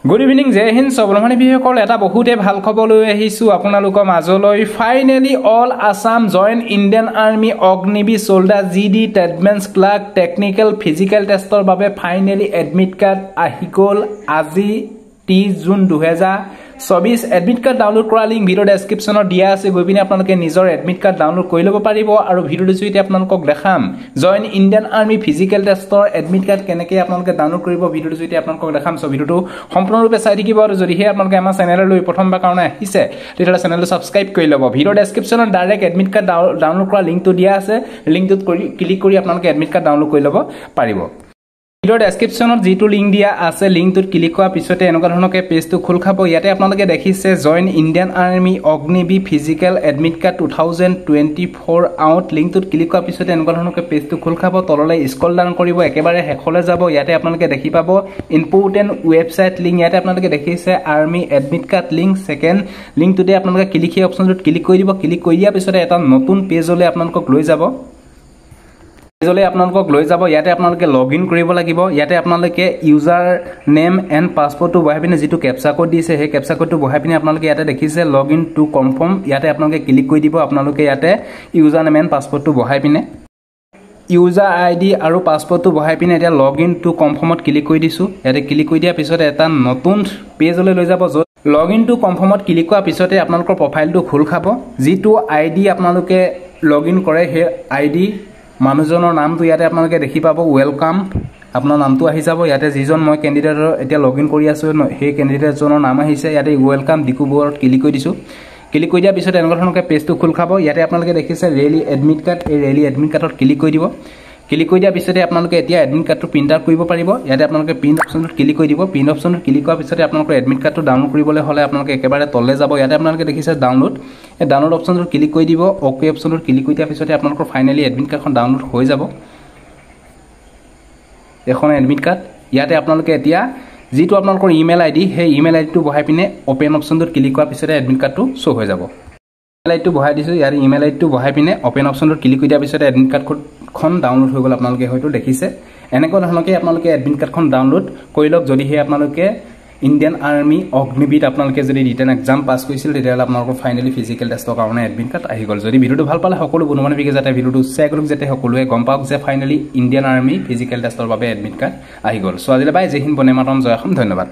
Good evening, Jai Hind. Sobromani bihokol eta bahute bhal khobor loi ahisu আপোনালোকৰ মাজলৈ finally all Assam join Indian Army Ognibir soldier GD Tradesman Clerk technical physical testor babe finally admit card ahi gol আজি 30 June 2024 admit card download কৰা link video description দিয়া আছে গৈ পিনে আপোনালোকে নিজৰ admit card download কৰি ল'ব পাৰিব আৰু ভিডিওটো জুইতে আপোনালোকক দেখাম join Indian Army physical tester admit card কেনেকৈ আপোনালোকে ডাউনলোড কৰিব ভিডিওটো জুইতে আপোনালোকক দেখাম সো ভিডিওটো সম্পূৰ্ণৰূপে চাই থাকিব আৰু যদি হে আপোনালোকে আমাৰ চেনেললৈ প্ৰথমবাৰ কাৰণে আহিছে তেতিয়াহ'লে চেনেলটো সাবস্ক্ৰাইব কৰি ল'ব ভিডিও ডেসক্ৰিপচনত ডাইৰেক্ট admit card ডাউনলোড কৰা লিংকটো দিয়া আছে লিংকটোত ক্লিক কৰি আপোনালোকে admit card ডাউনলোড কৰি ল'ব পাৰিব ভিডিও ডেসক্ৰিপচনত যেটো লিংক দিয়া আছে লিংকটোত ক্লিক কৰা পিছতে এনেকুৱা ধৰণকে পেজটো খোল খাব ইয়াতে আপোনালোকে দেখিছে join Indian army Agniveer physical admit card 2024 out লিংকটোত ক্লিক কৰা পিছতে এনেকুৱা ধৰণকে পেজটো খোল খাব তললৈ স্ক্ৰল ডাউন কৰিব একেবাৰে হেকলে যাব ইয়াতে আপোনালোকে দেখি পাব ইম্পৰ্টেন্ট ওয়েবসাইট লিংক ইয়াতে আপোনালোকে দেখিছে army admit card link second লিংকটোতে আপোনালোকে ক্লিক হি অপচনটোত ক্লিক কৰি দিব ক্লিক কৰি দিয়া পিছতে এটা নতুন পেজলৈ আপোনালোকক লৈ যাব পেজলৈ আপোনালোকক লৈ যাব ইয়াতে আপোনালোকে লগইন কৰিব লাগিব ইয়াতে আপোনালোকে ইউজাৰ নেম এণ্ড পাছৱৰ্ডটো বহাই পিনে যেটো ক্যাপচা কোড দিছে সেই ক্যাপচা কোডটো বহাই পিনে আপোনালোকে ইয়াতে দেখিছে লগইন টু কনফাৰ্ম ইয়াতে আপোনালোকে ক্লিক কৰি দিব আপোনালোকে ইয়াতে ইউজাৰ নেম এণ্ড পাছৱৰ্ডটো বহাই পিনে ইউজাৰ আইডি আৰু পাছৱৰ্ডটো বহাই পিনে এতিয়া লগইন টু কনফাৰ্মত ক্লিক কৰি দিছো ইয়াতে ক্লিক কৰি দিয়া পিছত এটা নতুন পেজলৈ লৈ যাব লগইন টু কনফাৰ্মত ক্লিক কৰা পিছতে আপোনালোকৰ প্ৰফাইলটো খোল খাব যেটো আইডি আপোনালোকে লগইন কৰে হে আইডি মানুহজনৰ নামটো ইয়াতে আপোনালোকে দেখি পাব ওয়েলকাম আপোনাৰ নামটো আহি যাব ইয়াতে যিজন মই ক্যান্ডিডেটৰ এতিয়া লগইন কৰি আছো সেই ক্যান্ডিডেটজনৰ নাম আহিছে ইয়াতে ওয়েলকাম ডিকুবৰত ক্লিক কৰি দিছো ক্লিক কৰি দিয়া পিছত এনেকুৱা ধৰণকে পেজটো খোল খাব ইয়াতে আপোনালোকে দেখিছে ৰেলি এডমিট কাৰ্ড এই ৰেলি এডমিট কাৰ্ডত ক্লিক কৰি দিব ক্লিক কৰি দিয়া পিছতে আপোনালোকে এতিয়া এডমিট কাৰ্ডটো প্ৰিন্ট আউট কৰিব পাৰিব ইয়াতে আপোনালোকে প্ৰিন্ট অপচনটোত ক্লিক কৰি দিব প্ৰিন্ট অপচনটোত ক্লিক কৰাৰ পিছতে আপোনালোকৰ এডমিট কাৰ্ডটো ডাউনলোড কৰিবলৈ হলে আপোনালোকে একেবাৰে তললে যাব ইয়াতে আপোনালোকে দেখিছে ডাউনলোড এই ডাউনলোড অপচনটোত ক্লিক কৰি দিব ওকে অপচনটোত ক্লিক কৰি দিয়া পিছতে আপোনালোকৰ ফাইনালি এডমিট কাৰ্ডখন ডাউনলোড হৈ যাব এখন এডমিট কাৰ্ড ইয়াতে আপোনালোকে এতিয়া যেটো আপোনালোকৰ ইমেইল আইডি সেই ইমেইল আইডিটো বহাই পিনে ওপেন অপচনটোত ক্লিক কৰাৰ পিছতে এডমিট কাৰ্ডটো শো হৈ যাব ইমেইল আইডিটো বহাই দিছো ইয়াৰ ইমেইল আইডিটো বহাই পিনে ওপেন অপচনটোত ক্লিক কৰি দিয়া পিছতে এডমিট কাৰ্ডখন ডাউনলোড হৈ গল আপোনালোকে হয়তো দেখিছে এনেকুৱা ধৰণকে আপোনালোকে এডমিট কাৰ্ডখন ডাউনলোড কৰি লওক যদি হে আপোনালোকে ইণ্ডিয়ান আৰ্মি অগ্নিবীৰ আপোনালোকে যদি ৰিটেন এক্সাম পাস কৰিছিল তেতিয়াহ'লে আপোনালোকৰ ফাইনালি ফিজিক্যাল টেষ্টৰ কাৰণে এডমিট কাৰ্ড আহি গল যদি ভিডিওটো ভাল পালে সকলো বন্ধু-বান্ধৱীকে যাতে ভিডিওটো শেয়াৰ কৰক যাতে সকলোৱে গম পাওক যে ফাইনালি ইণ্ডিয়ান আৰ্মি ফিজিক্যাল টেষ্টৰ বাবে এডমিট কাৰ্ড আহি গল সো আজিলৈ বাই জয় হিন্দ বন্দে মাতৰম জয় অসম ধন্যবাদ